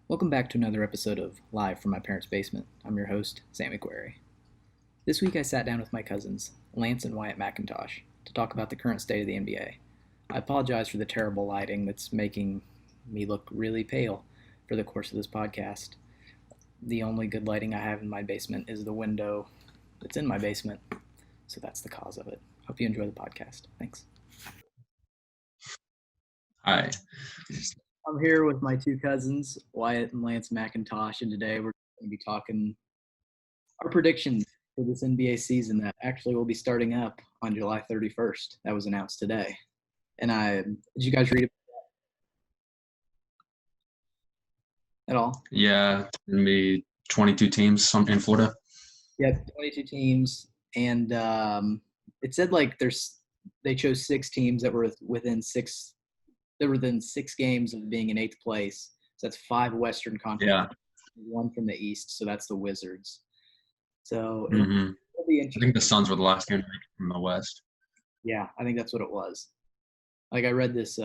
Welcome back to another episode of Live from My Parents' Basement. I'm your host, Sam McQuarrie. This week I sat down with my cousins, Lance and Wyatt McIntosh, to talk about the current state of the NBA. I apologize for the terrible lighting that's making me look really pale for the course of this podcast. The only good lighting I have in my basement is the window that's in my basement, so that's the cause of it. Hope you enjoy the podcast. Thanks. Hi. I'm here with my two cousins, Wyatt and Lance McIntosh, and today we're going to be talking our predictions for this NBA season that actually will be starting up on July 31st. That was announced today. And did you guys read it at all? Yeah, it's going to be 22 teams in Florida. Yeah, 22 teams, and it said like they chose 6 teams that were within 6 games of being in 8th place. So that's 5 Western Conference, 1 from the East. So that's the Wizards. So it'll be interesting. I think the Suns were the last game from the West. Yeah, I think that's what it was. Like I read this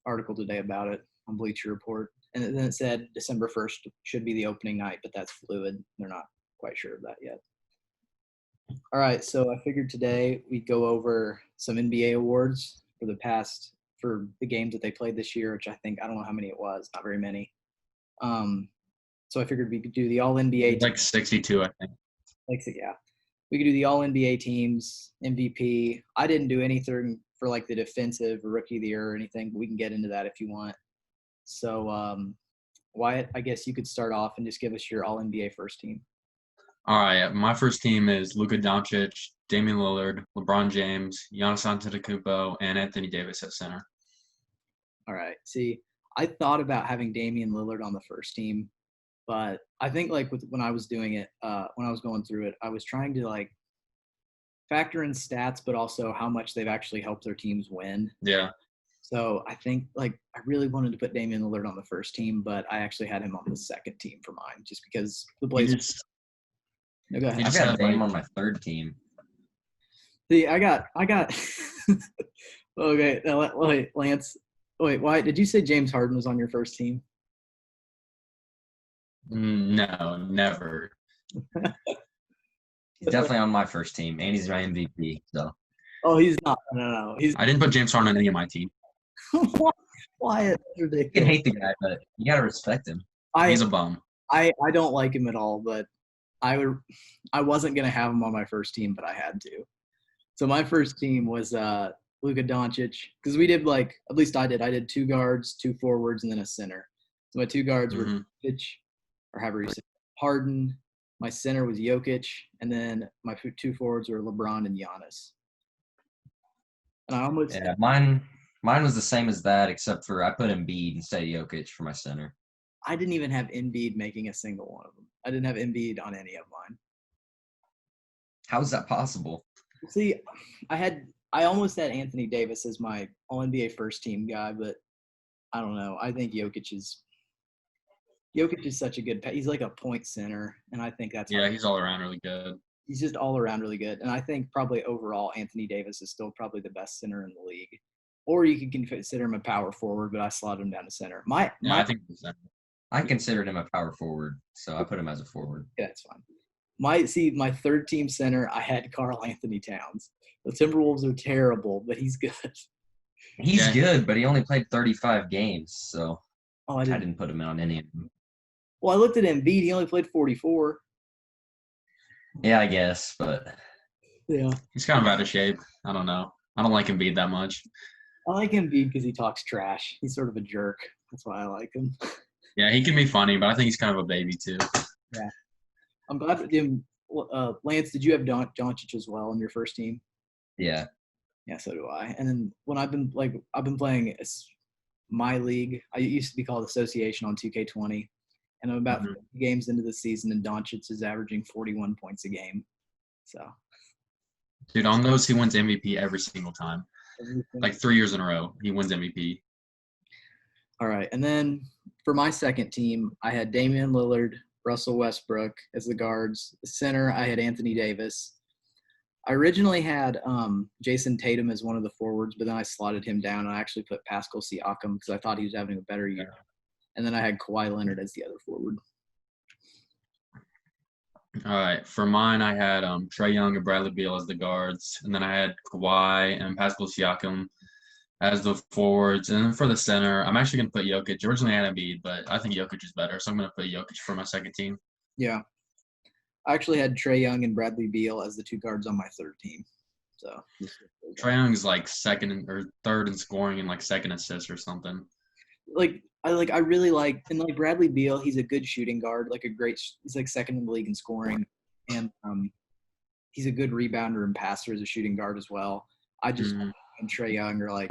article today about it on Bleacher Report, and then it said December 1st should be the opening night, but that's fluid. They're not quite sure of that yet. All right, so I figured today we'd go over some NBA awards for the games that they played this year, which I don't know how many it was, not very many. So I figured we could do the All-NBA. Like 62, I think. Yeah. We could do the All-NBA teams, MVP. I didn't do anything for like the defensive or rookie of the year or anything, but we can get into that if you want. So, Wyatt, I guess you could start off and just give us your All-NBA first team. All right, my first team is Luka Doncic, Damian Lillard, LeBron James, Giannis Antetokounmpo, and Anthony Davis at center. All right. See, I thought about having Damian Lillard on the first team, but I think when I was doing it, when I was going through it, I was trying to like factor in stats, but also how much they've actually helped their teams win. Yeah. So I think I really wanted to put Damian Lillard on the first team, but I actually had him on the second team for mine, just because the Blazers. No, go ahead. I've got Dame on my third team. See, I got. Okay, now, wait, Lance. Wait, why did you say James Harden was on your first team? No, never. He's definitely on my first team, and he's my MVP. So. Oh, he's not. No. I didn't put James Harden on any of my team. Why? That's ridiculous. You can hate the guy, but you gotta respect him. He's a bum. I don't like him at all, but I wasn't gonna have him on my first team, but I had to. So my first team was Luka Doncic, because we did at least I did 2 guards, 2 forwards, and then a center. So my 2 guards were Doncic, or however you say it, Harden. My center was Jokic, and then my 2 forwards were LeBron and Giannis. And mine was the same as that, except for I put Embiid instead of Jokic for my center. I didn't even have Embiid making a single one of them. I didn't have Embiid on any of mine. How is that possible? See, I almost had Anthony Davis as my All-NBA first team guy, but I don't know. I think Jokic is such a good – he's like a point center, and I think that's – Yeah, he's all around really good. He's just all around really good. And I think probably overall Anthony Davis is still probably the best center in the league. Or you could consider him a power forward, but I slotted him down to center. I think he's center. I considered him a power forward, so I put him as a forward. Yeah, that's fine. My third team center, I had Karl Anthony Towns. The Timberwolves are terrible, but he's good. He's good, but he only played 35 games, so I didn't put him on any of them. Well, I looked at Embiid. He only played 44. Yeah, I guess, but yeah, he's kind of out of shape. I don't know. I don't like Embiid that much. I like Embiid because he talks trash. He's sort of a jerk. That's why I like him. Yeah, he can be funny, but I think he's kind of a baby too. Yeah, I'm glad for him. Lance, did you have Doncic as well on your first team? Yeah. Yeah, so do I. And then when I've been playing my league. I used to be called Association on 2K20. And I'm about 50 games into the season, and Doncic is averaging 41 points a game. So, dude, on those, he wins MVP every single time. Like 3 years in a row, he wins MVP. All right. And then for my second team, I had Damian Lillard, Russell Westbrook as the guards. The center, I had Anthony Davis. I originally had Jason Tatum as one of the forwards, but then I slotted him down, and I actually put Pascal Siakam because I thought he was having a better year. And then I had Kawhi Leonard as the other forward. All right. For mine, I had Trae Young and Bradley Beal as the guards. And then I had Kawhi and Pascal Siakam as the forwards. And then for the center, I'm actually going to put Jokic. Originally, I had Embiid, but I think Jokic is better. So I'm going to put Jokic for my second team. Yeah. I actually had Trae Young and Bradley Beal as the two guards on my third team. So Trae Young's like second or third in scoring and like second assist or something. I really like, and like Bradley Beal, he's a good shooting guard, he's like second in the league in scoring, and he's a good rebounder and passer as a shooting guard as well. I just and Trae Young are like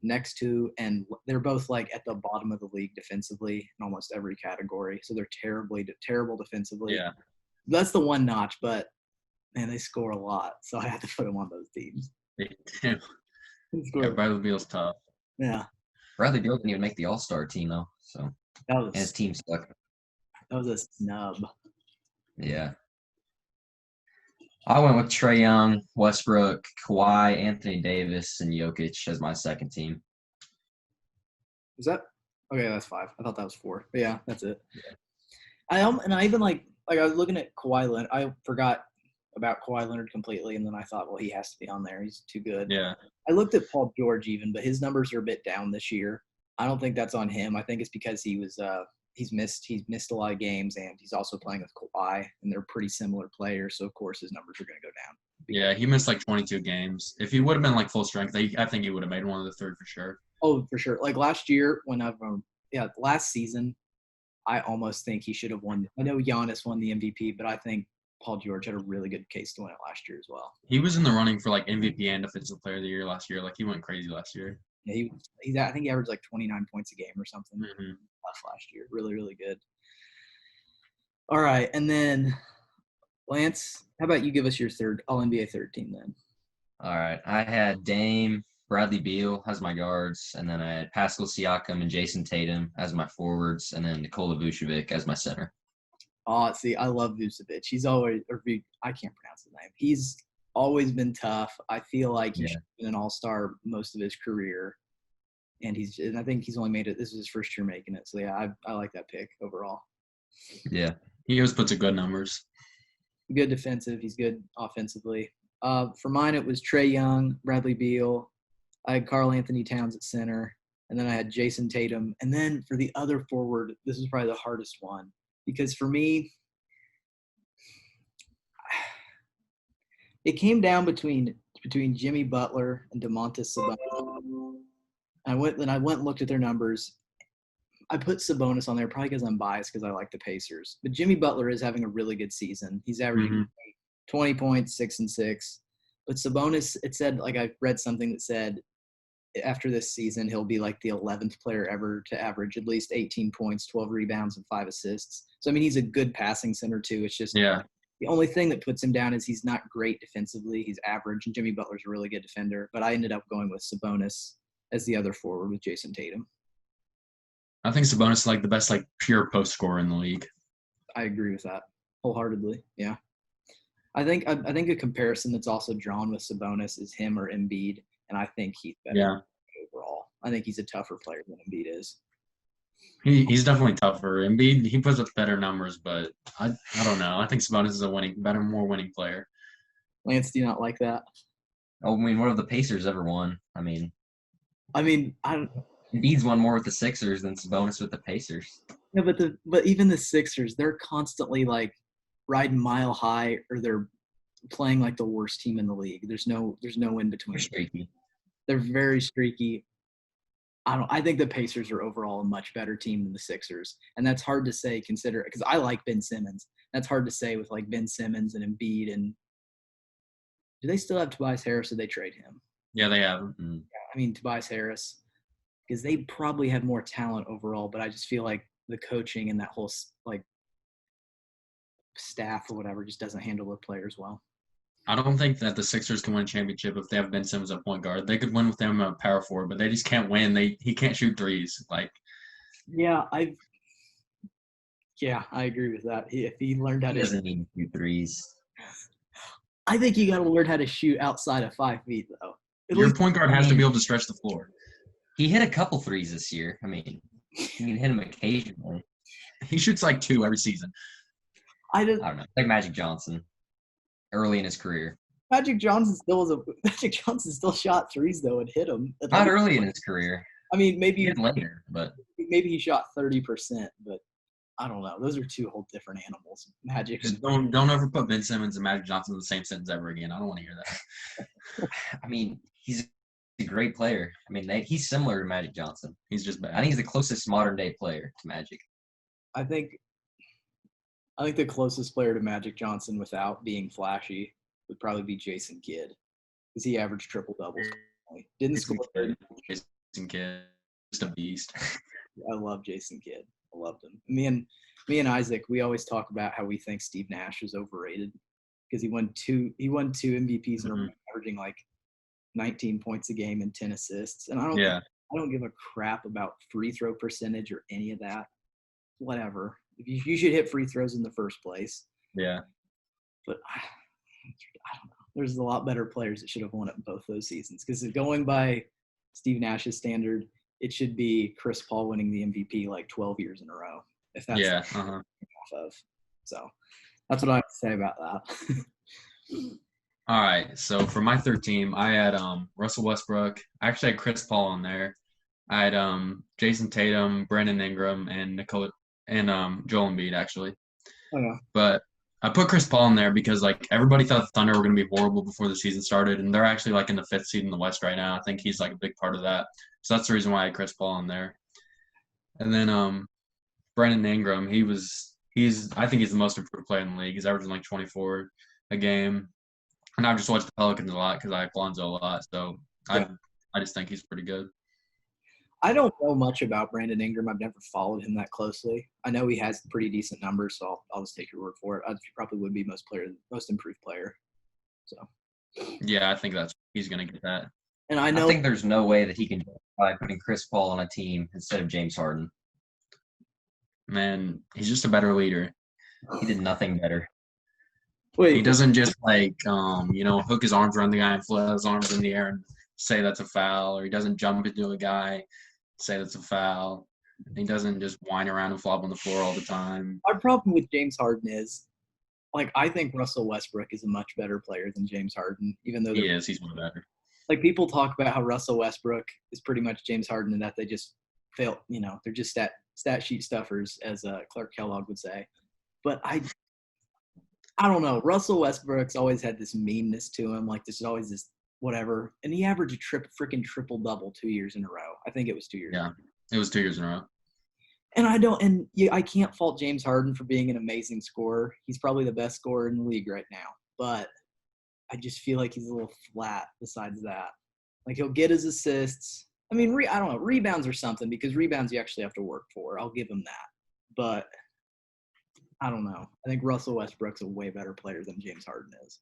next to, and they're both like at the bottom of the league defensively in almost every category. So they're terrible defensively. Yeah, that's the one notch, but man, they score a lot, so I had to put them on those teams. they do. Yeah, Bradley Beal's tough. Yeah. Bradley Beal didn't even make the All-Star team though, so and his team stuck. That was a snub. Yeah. I went with Trae Young, Westbrook, Kawhi, Anthony Davis, and Jokic as my second team. Is that okay? That's 5. I thought that was 4. But yeah, that's it. Yeah. I even like I was looking at Kawhi Leonard. I forgot about Kawhi Leonard completely, and then I thought, well, he has to be on there. He's too good. Yeah. I looked at Paul George even, but his numbers are a bit down this year. I don't think that's on him. I think it's because he's missed a lot of games, and he's also playing with Kawhi, and they're pretty similar players, so of course his numbers are going to go down. Yeah, he missed like 22 games. If he would have been like full strength, I think he would have made one of the third for sure. Oh, for sure. Like last year, last season, I almost think he should have won. I know Giannis won the MVP, but I think Paul George had a really good case to win it last year as well. He was in the running for like MVP and Defensive Player of the Year last year. Like he went crazy last year. Yeah, I think he averaged like 29 points a game or something Mm-hmm. last year. Really, really good. All right, and then Lance, how about you give us your third All-NBA third team then? All right, I had Dame, Bradley Beal as my guards, and then I had Pascal Siakam and Jason Tatum as my forwards, and then Nikola Vucevic as my center. Oh, see, I love Vucevic. He's always – I can't pronounce his name. He's always been tough. I feel like he should have been an all-star most of his career, and I think he's only made it – this is his first year making it. So, yeah, I like that pick overall. Yeah. He always puts up good numbers. Good defensive. He's good offensively. For mine, it was Trae Young, Bradley Beal. I had Karl Anthony Towns at center, and then I had Jason Tatum. And then for the other forward, this is probably the hardest one because for me, it came down between Jimmy Butler and Domantas Sabonis. I went and looked at their numbers. I put Sabonis on there probably because I'm biased because I like the Pacers. But Jimmy Butler is having a really good season. He's averaging 20 points, 6 and 6. But Sabonis, it said, like I read something that said after this season, he'll be like the 11th player ever to average at least 18 points, 12 rebounds, and 5 assists. So, I mean, he's a good passing center too. It's just the only thing that puts him down is he's not great defensively. He's average, and Jimmy Butler's a really good defender. But I ended up going with Sabonis as the other forward with Jason Tatum. I think Sabonis is like the best like pure post scorer in the league. I agree with that wholeheartedly. Yeah. I think a comparison that's also drawn with Sabonis is him or Embiid, and I think he's better overall. I think he's a tougher player than Embiid is. He's definitely tougher. Embiid, he puts up better numbers, but I don't know. I think Sabonis is more winning player. Lance, do you not like that? Oh, I mean, what have the Pacers ever won? I mean, I don't. Embiid's won more with the Sixers than Sabonis with the Pacers. Yeah, but even the Sixers, they're constantly like riding mile high, or they're playing like the worst team in the league. There's no in between. They're streaky. They're very streaky. I think the Pacers are overall a much better team than the Sixers, and that's hard to say because I like Ben Simmons. That's hard to say with like Ben Simmons and Embiid. And do they still have Tobias Harris? Or did they trade him? Yeah, they have. Mm-hmm. I mean, Tobias Harris, because they probably have more talent overall, but I just feel like the coaching and that whole like staff or whatever just doesn't handle their players well. I don't think that the Sixers can win a championship if they have Ben Simmons at point guard. They could win with him at power forward, but they just can't win. He can't shoot threes. Like, I agree with that. If he learned how He doesn't need to shoot threes. I think you got to learn how to shoot outside of 5 feet, though. Your point guard has to be able to stretch the floor. He hit a couple threes this year. I mean, You can hit him occasionally. He shoots like 2 every season. I don't know. Like Magic Johnson, early in his career. Magic Johnson still shot threes though and hit them. Not early in his career. I mean, maybe later, but maybe he shot 30%, but I don't know. Those are two whole different animals. Magic. Just don't ever put Ben Simmons and Magic Johnson in the same sentence ever again. I don't want to hear that. I mean, he's a great player. I mean, he's similar to Magic Johnson. He's just bad. I think he's the closest modern day player to Magic. I think the closest player to Magic Johnson without being flashy would probably be Jason Kidd, because he averaged triple doubles. Didn't score 30. Jason Kidd, just a beast. I love Jason Kidd. I loved him. Me and Isaac, we always talk about how we think Steve Nash is overrated because he won two MVPs in a row, averaging like 19 points a game and 10 assists. And I don't give a crap about free throw percentage or any of that. Whatever. You should hit free throws in the first place. Yeah. But I don't know. There's a lot better players that should have won it in both those seasons. Because going by Steve Nash's standard, it should be Chris Paul winning the MVP like 12 years in a row. If that's off of. So that's what I have to say about that. All right. So for my third team, I had Russell Westbrook. I actually had Chris Paul in there. I had Jason Tatum, Brandon Ingram, and Joel Embiid actually. Oh, yeah. But I put Chris Paul in there because like everybody thought the Thunder were going to be horrible before the season started, and they're actually like in the 5th seed in the West right now. I think he's like a big part of that. So that's the reason why I had Chris Paul in there. And then Brandon Ingram, I think he's the most improved player in the league. He's averaging like 24 a game. And I've just watched the Pelicans a lot because I like Lonzo a lot. So I just think he's pretty good. I don't know much about Brandon Ingram. I've never followed him that closely. I know he has pretty decent numbers, so I'll just take your word for it. I probably would be most improved player. So. Yeah, I think he's going to get that. And I think there's no way that he can justify putting Chris Paul on a team instead of James Harden. Man, he's just a better leader. He did nothing better. He doesn't just hook his arms around the guy and flail his arms in the air and say that's a foul, or he doesn't jump into a guy, say that's a foul. He doesn't just whine around and flop on the floor all the time. Our problem with James Harden is, like, I think Russell Westbrook is a much better player than James Harden, even though he's one better. Like, people talk about how Russell Westbrook is pretty much James Harden and that they just fail, they're just stat sheet stuffers, as Clark Kellogg would say. But I don't know. Russell Westbrook's always had this meanness to him. Like, this is always this whatever. And he averaged a freaking triple-double 2 years in a row. I think it was 2 years. Yeah, it was 2 years in a row. And I can't fault James Harden for being an amazing scorer. He's probably the best scorer in the league right now. But I just feel like he's a little flat besides that. Like, he'll get his assists. I mean, I don't know. Rebounds or something, because rebounds you actually have to work for. I'll give him that. But I don't know. I think Russell Westbrook's a way better player than James Harden is.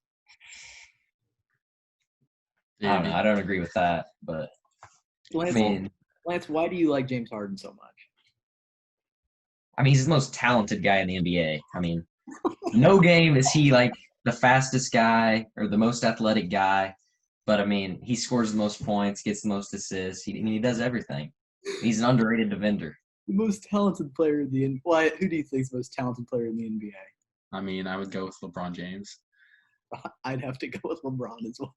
I don't know. I don't agree with that, but Lance, why do you like James Harden so much? I mean, he's the most talented guy in the NBA. I mean, no game is he like the fastest guy or the most athletic guy, but I mean, he scores the most points, gets the most assists. He does everything. He's an underrated defender. The most talented player in the NBA. Wyatt, who do you think is the most talented player in the NBA? I mean, I would go with LeBron James. I'd have to go with LeBron as well.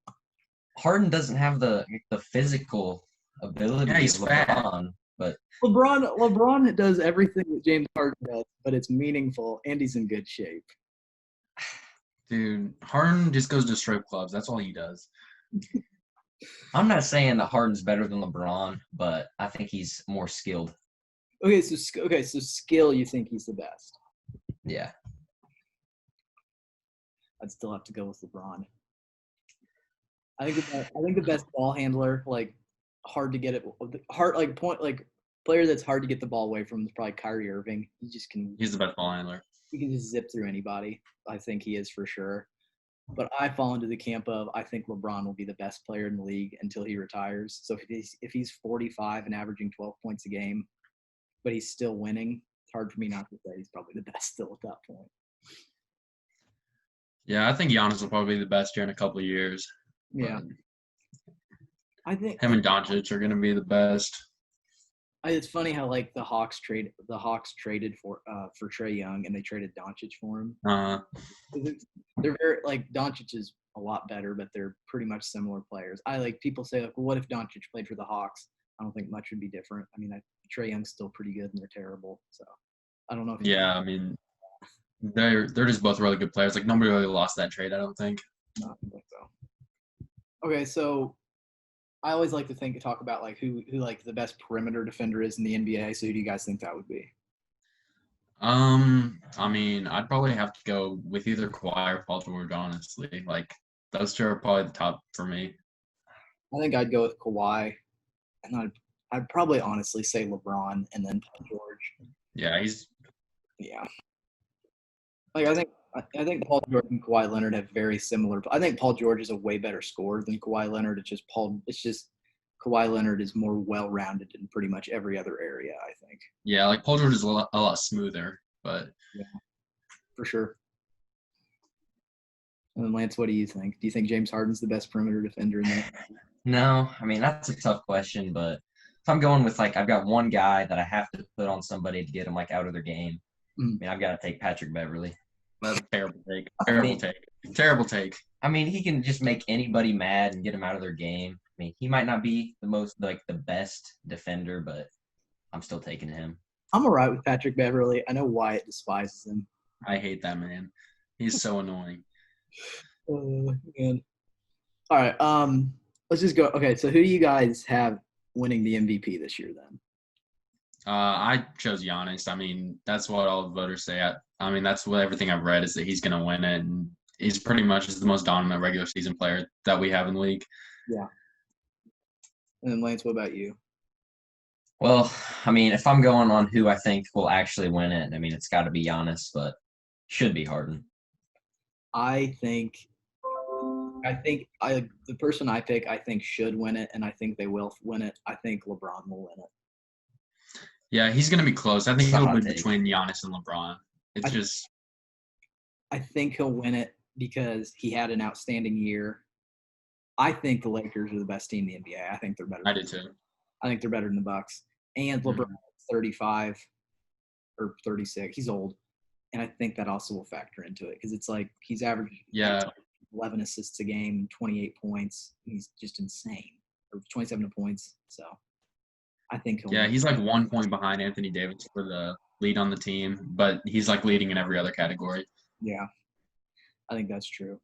Harden doesn't have the physical ability of LeBron, but LeBron does everything that James Harden does, but it's meaningful and he's in good shape. Dude, Harden just goes to strip clubs. That's all he does. I'm not saying that Harden's better than LeBron, but I think he's more skilled. Okay, so skill, you think he's the best? Yeah. I'd still have to go with LeBron. I think the best ball handler, like hard to get it, player that's hard to get the ball away from is probably Kyrie Irving. He's the best ball handler. He can just zip through anybody. I think he is for sure. But I fall into the camp of I think LeBron will be the best player in the league until he retires. So if he's 45 and averaging 12 points a game, but he's still winning, it's hard for me not to say he's probably the best still at that point. Yeah, I think Giannis will probably be the best here in a couple of years. Yeah. I think him and Doncic are going to be the best. It's funny how like the Hawks traded for Trae Young and they traded Doncic for him. Uh, They're very like Doncic is a lot better, but they're pretty much similar players. I like people say like, well, what if Doncic played for the Hawks? I don't think much would be different. I mean, Trae Young's still pretty good and they're terrible. So I don't know. yeah, I mean, they're just both really good players. Like nobody really lost that trade, I don't think. No, I don't think so. Okay, so I always like to talk about like who like the best perimeter defender is in the NBA. So who do you guys think that would be? I mean, I'd probably have to go with either Kawhi or Paul George, honestly. Like those two are probably the top for me. I think I'd go with Kawhi, and I'd probably honestly say LeBron and then Paul George. Yeah, Yeah. Like I think Paul George and Kawhi Leonard have very similar. I think Paul George is a way better scorer than Kawhi Leonard. It's just Kawhi Leonard is more well-rounded in pretty much every other area. I think. yeah, like Paul George is a lot smoother, but Yeah, for sure. And then Lance, what do you think? Do you think James Harden's the best perimeter defender in that? No, I mean that's a tough question, but if I'm going with like I've got one guy that I have to put on somebody to get them like out of their game. I mean I've got to take Patrick Beverly. that's a terrible take. Terrible take. I mean he can just make anybody mad and get them out of their game. I mean he might not be the best defender, but I'm still taking him. I'm all right with Patrick Beverly. I know Wyatt despises him. I hate that man. He's so annoying. Man. All right. Let's just go. Okay, so who do you guys have winning the MVP this year then? I chose Giannis. I mean, that's what all the voters say. I mean, that's what everything I've read is that he's going to win it, and he's pretty much the most dominant regular season player that we have in the league. Yeah. And then Lance, what about you? Well, I mean, if I'm going on who I think will actually win it, I mean, it's got to be Giannis, but should be Harden. I think the person I pick, I think should win it, and I think they will win it. I think LeBron will win it. Yeah, he's going to be close. I think It's a he'll hot be take. between Giannis and LeBron. I think he'll win it because he had an outstanding year. I think the Lakers are the best team in the NBA. I think they're better. I do too. I think they're better than the Bucks. And LeBron is 35 or 36. He's old. And I think that also will factor into it because it's like he's averaging 11 assists a game, 28 points. He's just insane. Or 27 points. So I think he'll win. He's like 1 point behind Anthony Davis for the lead on the team, but he's like leading in every other category. Yeah, I think that's true.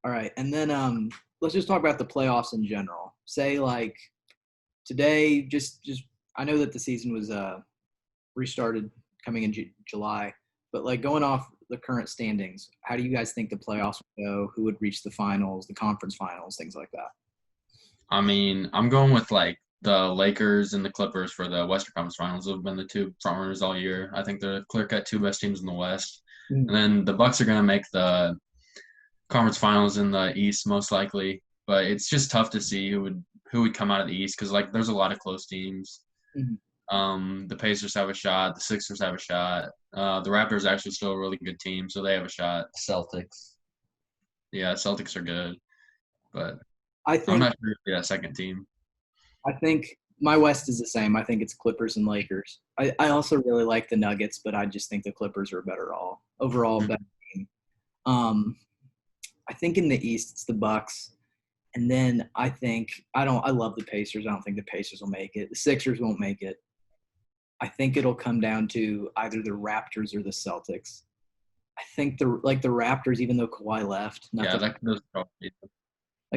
All right, and then let's just talk about the playoffs in general. Say like today, just I know that the season was restarted coming in July, but like going off the current standings, how do you guys think the playoffs would go? Who would reach the finals, the conference finals, things like that? I mean, I'm going with like the Lakers and the Clippers for the Western Conference Finals. Have been the two frontrunners all year. I think they're clear-cut two best teams in the West. And then the Bucks are going to make the conference finals in the East most likely. But it's just tough to see who would come out of the East because like there's a lot of close teams. The Pacers have a shot. The Sixers have a shot. The Raptors are actually still a really good team, so they have a shot. Celtics. Yeah, Celtics are good, but I'm not sure if they're a second team. I think my West is the same. I think it's Clippers and Lakers. I also really like the Nuggets, but I just think the Clippers are a better overall better team. I think in the East it's the Bucks, and then I love the Pacers. I don't think the Pacers will make it. The Sixers won't make it. I think it'll come down to either the Raptors or the Celtics. I think the Raptors, even though Kawhi left, like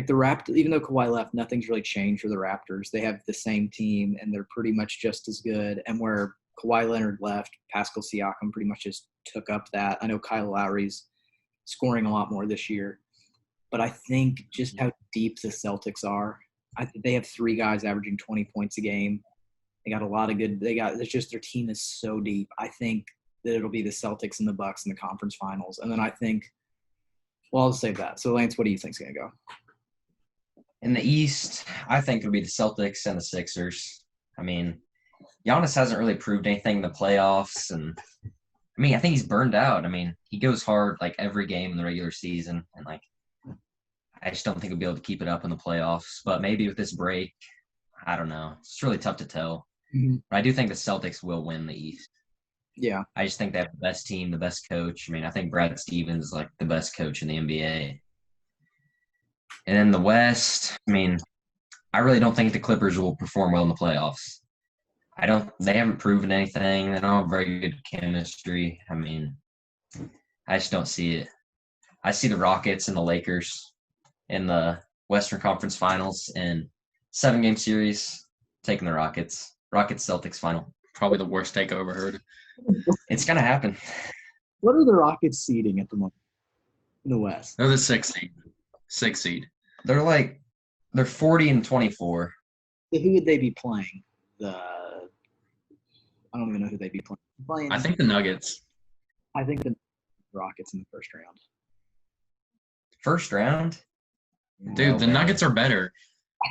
the Raptors, even though Kawhi left, nothing's really changed for the Raptors. They have the same team, and they're pretty much just as good. And where Kawhi Leonard left, Pascal Siakam pretty much just took up that. I know Kyle Lowry's scoring a lot more this year, but I think just how deep the Celtics are. They have three guys averaging 20 points a game. They got a lot of good. It's just their team is so deep. I think that it'll be the Celtics and the Bucks in the conference finals, and then I think. Well, I'll save that. So, Lance, what do you think's gonna go? In the East, I think it'll be the Celtics and the Sixers. I mean, Giannis hasn't really proved anything in the playoffs, and I mean, I think he's burned out. I mean, he goes hard like every game in the regular season, and like I just don't think he'll be able to keep it up in the playoffs. But maybe with this break, I don't know. It's really tough to tell. Mhm. But I do think the Celtics will win the East. Yeah. I just think they have the best team, the best coach. I mean, I think Brad Stevens is like the best coach in the NBA. And in the West, I mean, I really don't think the Clippers will perform well in the playoffs. They haven't proven anything. They don't have very good chemistry. I mean, I just don't see it. I see the Rockets and the Lakers in the Western Conference Finals in 7-game series, taking the Rockets. Rockets Celtics final. Probably the worst take I ever heard. It's gonna happen. What are the Rockets seeding at the moment in the West? They're the 6th seed. 6th seed. They're 40-24. Who would they be playing? I don't even know who they'd be playing. I think the Nuggets. I think the Rockets in the first round. First round? Dude, the Nuggets are better.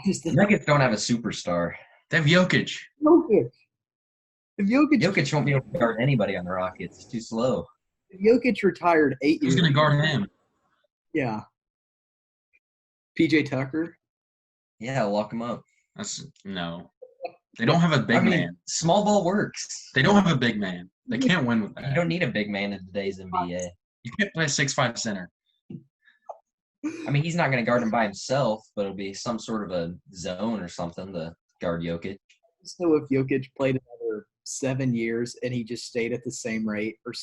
The Nuggets don't have a superstar. They have Jokic. Jokic. If Jokic won't be able to guard anybody on the Rockets. It's too slow. Jokic retired 8 years Who's going to ago. guard him? Yeah. PJ Tucker. Yeah, lock him up. No. They don't have a big man. Small ball works. They don't have a big man. They can't win with You that. don't need a big man in today's NBA. You can't play a 6'5" center. I mean, he's not going to guard him by himself, but it'll be some sort of a zone or something to guard Jokic. So if Jokic played another 7 years and he just stayed at the same rate or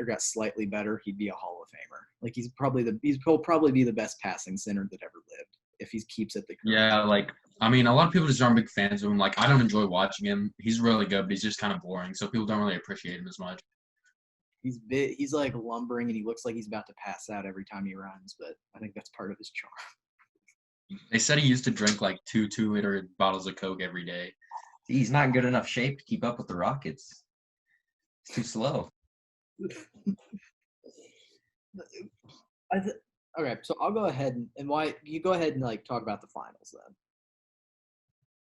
got slightly better, he'd be a Hall of Famer. Like he'll probably be the best passing center that ever lived if he keeps at the current. Yeah, like, I mean, a lot of people just aren't big fans of him. Like, I don't enjoy watching him. He's really good, but he's just kind of boring. So people don't really appreciate him as much. He's big, he's like lumbering and he looks like he's about to pass out every time he runs, but I think that's part of his charm. They said he used to drink like 2-liter bottles of Coke every day. He's not in good enough shape to keep up with the Rockets. It's too slow. Okay, so I'll go ahead and why you go ahead and like talk about the finals then.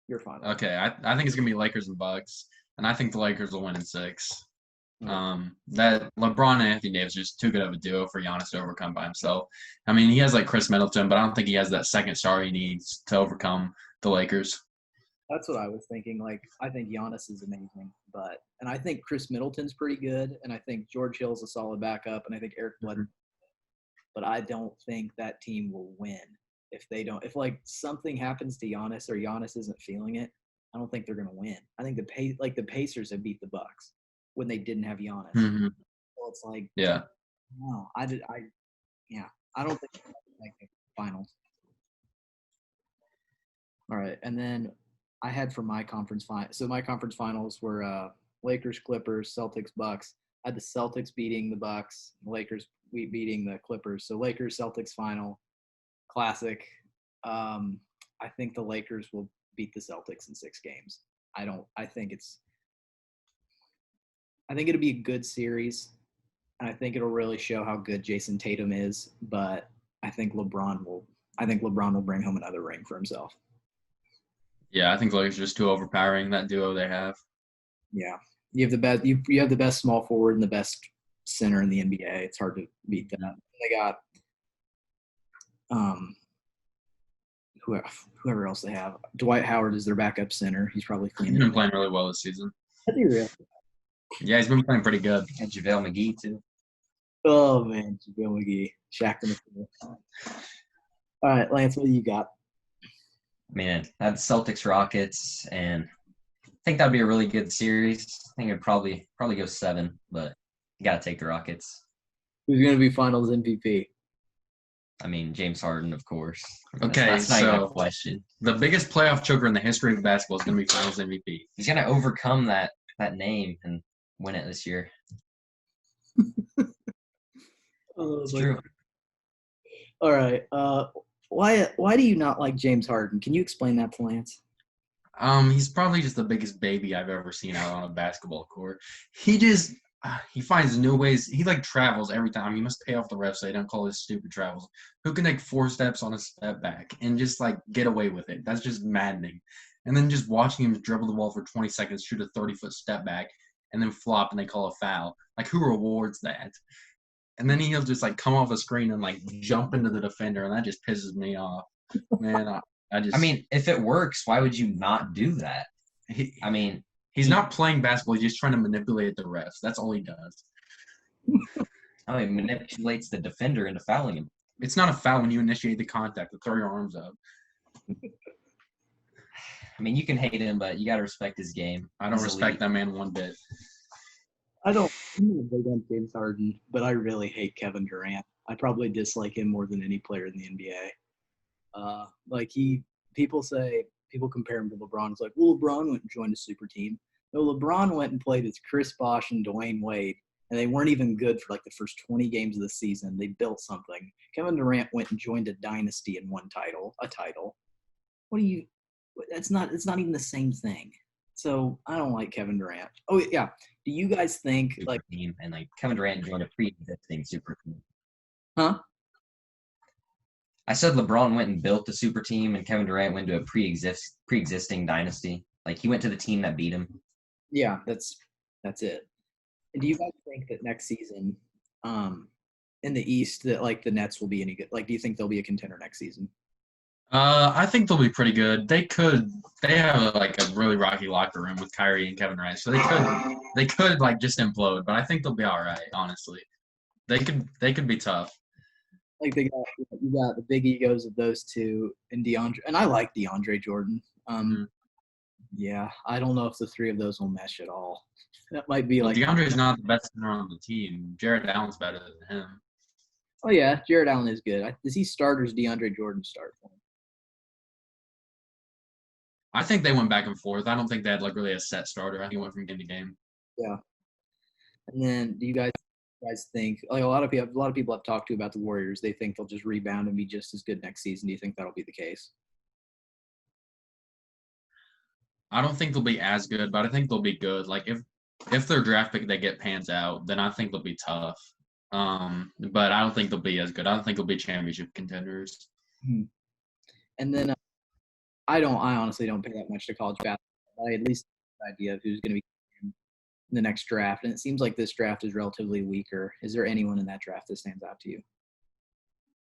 Your final. Okay, I think it's gonna be Lakers and Bucks, and I think the Lakers will win in 6. That LeBron and Anthony Davis are just too good of a duo for Giannis to overcome by himself. I mean, he has like Chris Middleton, but I don't think he has that second star he needs to overcome the Lakers. That's what I was thinking. Like, I think Giannis is amazing, and I think Chris Middleton's pretty good, and I think George Hill's a solid backup, and I think Eric Bledsoe. But I don't think that team will win if they don't. If like something happens to Giannis or Giannis isn't feeling it, I don't think they're gonna win. I think the Pacers have beat the Bucks when they didn't have Giannis. Mm-hmm. So it's like, yeah, no, I don't think like the finals. All right, and then I had for my conference final. So my conference finals were Lakers, Clippers, Celtics, Bucks. I had the Celtics beating the Bucks, Lakers beating the Clippers. So Lakers, Celtics final, classic. I think the Lakers will beat the Celtics in 6 games. I think it'll be a good series, and I think it'll really show how good Jason Tatum is. But I think LeBron will bring home another ring for himself. Yeah, I think the Lakers are just too overpowering, that duo they have. Yeah. You have the best you have the best small forward and the best center in the NBA. It's hard to beat that. They got whoever else they have. Dwight Howard is their backup center. He's probably He's cleaning been up. playing really well this season. I think really. Yeah, he's been playing pretty good. And JaVale McGee, too. Oh man, JaVale McGee. Shaq in the field. All right, Lance, what do you got? Man, that's Celtics Rockets, and I think that'd be a really good series. I think it'd probably go 7, but you gotta take the Rockets. Who's gonna be finals MVP? I mean, James Harden, of course. Okay, that's not even a so question. the biggest playoff choker in the history of basketball is going to be Finals MVP. He's gonna overcome that name and win it this year. It's true. All right. Why do you not like James Harden? Can you explain that to Lance? He's probably just the biggest baby I've ever seen out on a basketball court. He finds new ways. He like travels every time. He must pay off the refs so they don't call his stupid travels. Who can take 4 steps on a step back and just like get away with it? That's just maddening. And then just watching him dribble the ball for 20 seconds, shoot a 30-foot step back, and then flop and they call a foul. Like who rewards that? And then he'll just like come off the screen and like jump into the defender, and that just pisses me off. Man, I mean, if it works, why would you not do that? I mean, He's not playing basketball. He's just trying to manipulate the refs. That's all he does. Oh, he manipulates the defender into fouling him. It's not a foul when you initiate the contact to throw your arms up. I mean, you can hate him, but you got to respect his game. I don't respect that man one bit. I'm not big on James Harden, but I really hate Kevin Durant. I probably dislike him more than any player in the NBA. People compare him to LeBron. It's like, well, LeBron went and joined a super team. No, LeBron went and played with Chris Bosh and Dwayne Wade, and they weren't even good for like the first 20 games of the season. They built something. Kevin Durant went and joined a dynasty and won a title. It's not even the same thing. So I don't like Kevin Durant. Oh yeah. Do you guys think Super team, and like Kevin Durant joined a pre-existing super team? Huh? I said LeBron went and built a super team, and Kevin Durant went to a pre-existing dynasty. Like he went to the team that beat him. Yeah, that's it. And do you guys think that next season, in the East, that like the Nets will be any good? Like, do you think they'll be a contender next season? I think they'll be pretty good. They have like a really rocky locker room with Kyrie and Kevin Durant, so they could like just implode. But I think they'll be all right. Honestly, they could be tough. Like you got the big egos of those two and DeAndre, and I like DeAndre Jordan. Yeah, I don't know if the three of those will mesh at all. That might be like DeAndre's not the best center on the team. Jared Allen's better than him. Oh yeah, Jared Allen is good. Does he start or does DeAndre Jordan start for him? I think they went back and forth. I don't think they had like really a set starter. I think it went from game to game. Yeah. And then, do you guys think like a lot of people I've talked to about the Warriors? They think they'll just rebound and be just as good next season. Do you think that'll be the case? I don't think they'll be as good, but I think they'll be good. Like if their draft pick they get pans out, then I think they'll be tough. But I don't think they'll be as good. I don't think they'll be championship contenders. And then I honestly don't pay that much to college basketball. I at least have an idea of who's going to be in the next draft. And it seems like this draft is relatively weaker. Is there anyone in that draft that stands out to you?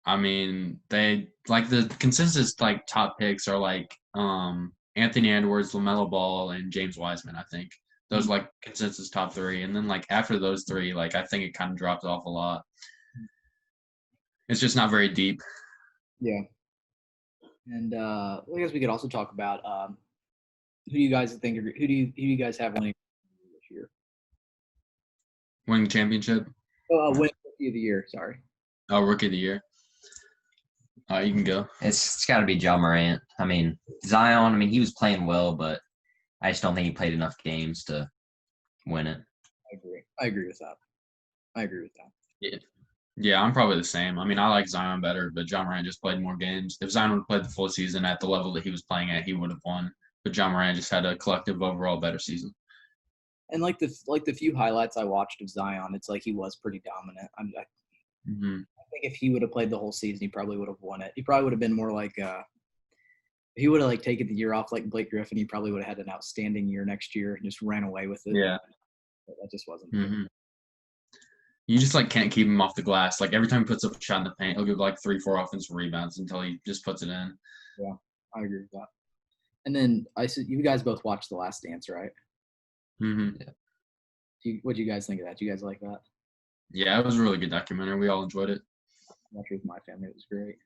I mean, they like the consensus like top picks are like Anthony Edwards, LaMelo Ball, and James Wiseman. I think those like consensus top three. And then like after those three, like I think it kind of drops off a lot. It's just not very deep. Yeah. And I guess we could also talk about who do you guys think? Who do you guys have winning this year? Winning championship? Winning Rookie of the Year. Sorry. Oh, Rookie of the Year. You can go. It's got to be Ja Morant. I mean, Zion. I mean, he was playing well, but I just don't think he played enough games to win it. I agree with that. Yeah, I'm probably the same. I mean, I like Zion better, but Ja Morant just played more games. If Zion would have played the full season at the level that he was playing at, he would have won. But Ja Morant just had a collective overall better season. And like the few highlights I watched of Zion, it's like he was pretty dominant. I think if he would have played the whole season, he probably would have won it. He probably would have been more like if he would have like taken the year off like Blake Griffin, he probably would have had an outstanding year next year and just ran away with it. Yeah. But that just wasn't. You just like can't keep him off the glass. Like every time he puts up a shot in the paint, he'll give like 3-4 offensive rebounds until he just puts it in. Yeah, I agree with that. And then you guys both watched The Last Dance, right? Yeah. What do you guys think of that? Do you guys like that? Yeah, it was a really good documentary. We all enjoyed it. Watched it with my family. It was great.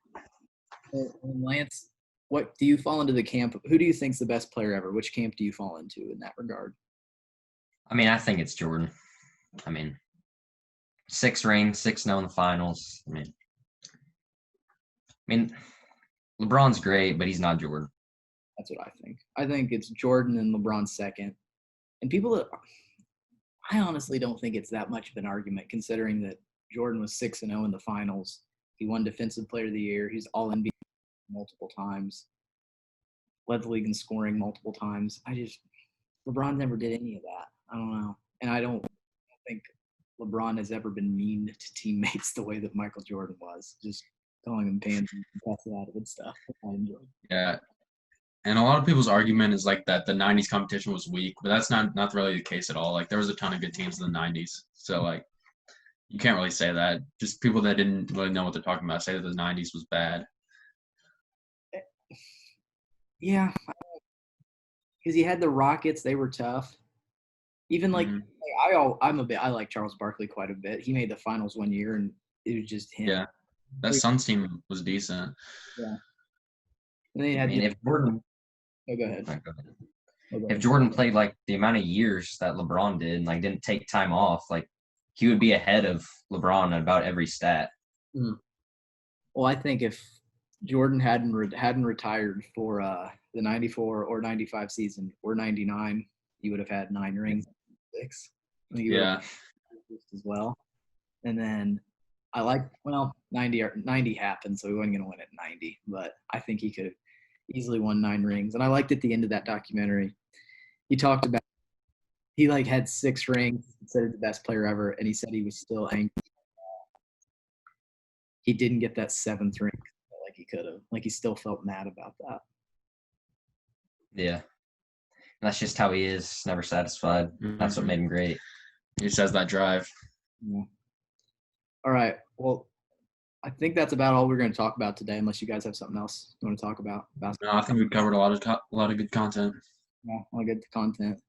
And Lance, what do you fall into the camp? Who do you think's the best player ever? Which camp do you fall into in that regard? I mean, I think it's Jordan. I mean, 6 rings, 6-0 in the finals. I mean, LeBron's great, but he's not Jordan. That's what I think. I think it's Jordan and LeBron second. And I honestly don't think it's that much of an argument considering that Jordan was 6-0 in the finals. He won Defensive Player of the Year. He's all NBA multiple times. Led the league in scoring multiple times. LeBron never did any of that. I don't know. And I don't think LeBron has ever been mean to teammates the way that Michael Jordan was, just calling them pansy and passing out of it stuff. I enjoy. Yeah, and a lot of people's argument is like that the '90s competition was weak, but that's not really the case at all. Like there was a ton of good teams in the '90s, so like you can't really say that. Just people that didn't really know what they're talking about say that the '90s was bad. Yeah, because he had the Rockets; they were tough. Even like Mhm. I like Charles Barkley quite a bit. He made the finals one year, and it was just him. Yeah, that Suns team was decent. Yeah. And they I had. mean, if Jordan, Oh, go ahead. oh, go ahead. Oh, go If ahead. Jordan played like the amount of years that LeBron did and like didn't take time off, like he would be ahead of LeBron in about every stat. Well, I think if Jordan hadn't retired for the '94 or '95 season or '99, he would have had 9 rings, 6. I think he would Yeah, have as well. And then 90 happened, so he wasn't going to win at 90. But I think he could have easily won 9 rings. And I liked at the end of that documentary, he talked about he like had 6 rings, said he's the best player ever, and he said he was still angry. He didn't get that 7th ring like he could have. Like he still felt mad about that. Yeah. And that's just how he is, never satisfied. That's what Mhm. made him great. He just has that drive. Yeah. All right. Well, I think that's about all we're going to talk about today, unless you guys have something else you want to talk about. No, I think we've covered a lot of good content. Yeah, I get the content.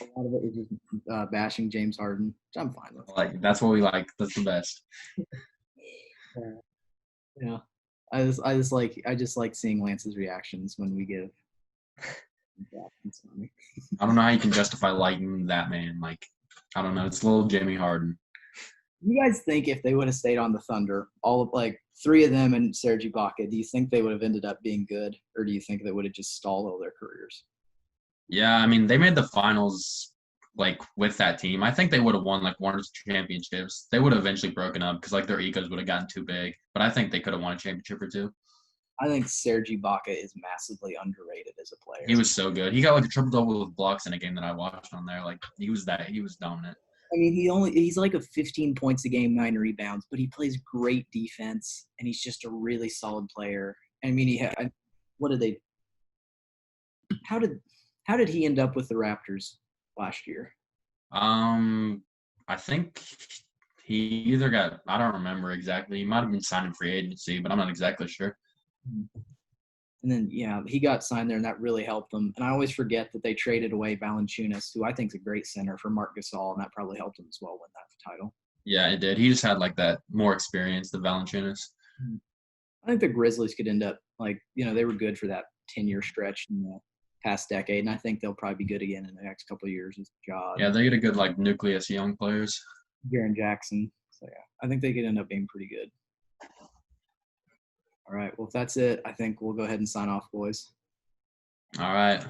A lot of it is just bashing James Harden, which I'm fine with. Like that's what we like. That's the best. Yeah. I just like seeing Lance's reactions when we give. It's funny. I don't know how you can justify liking that man. Like, I don't know. It's little Jimmy Harden. You guys think if they would have stayed on the Thunder, all of like 3 of them and Serge Ibaka, do you think they would have ended up being good, or do you think they would have just stalled all their careers? Yeah, I mean, they made the finals like with that team. I think they would have won like 1 or 2 championships. They would have eventually broken up because like their egos would have gotten too big. But I think they could have won a championship or 2. I think Serge Ibaka is massively underrated as a player. He was so good. He got like a triple double with blocks in a game that I watched on there. Like he was dominant. I mean, he's like a 15 points a game, 9 rebounds, but he plays great defense, and he's just a really solid player. I mean, what did they? How did he end up with the Raptors last year? I think he either got I don't remember exactly. He might have been signed in free agency, but I'm not exactly sure. And then he got signed there, and that really helped them. And I always forget that they traded away Valanciunas, who I think is a great center, for Marc Gasol, and that probably helped him as well win that title. Yeah, it did. He just had like that more experience than Valanciunas. I think the Grizzlies could end up they were good for that 10-year stretch in the past decade, and I think they'll probably be good again in the next couple of years with Ja. Yeah, they get a good like nucleus of young players. Jaren Jackson. So yeah, I think they could end up being pretty good. All right. Well, if that's it, I think we'll go ahead and sign off, boys. All right.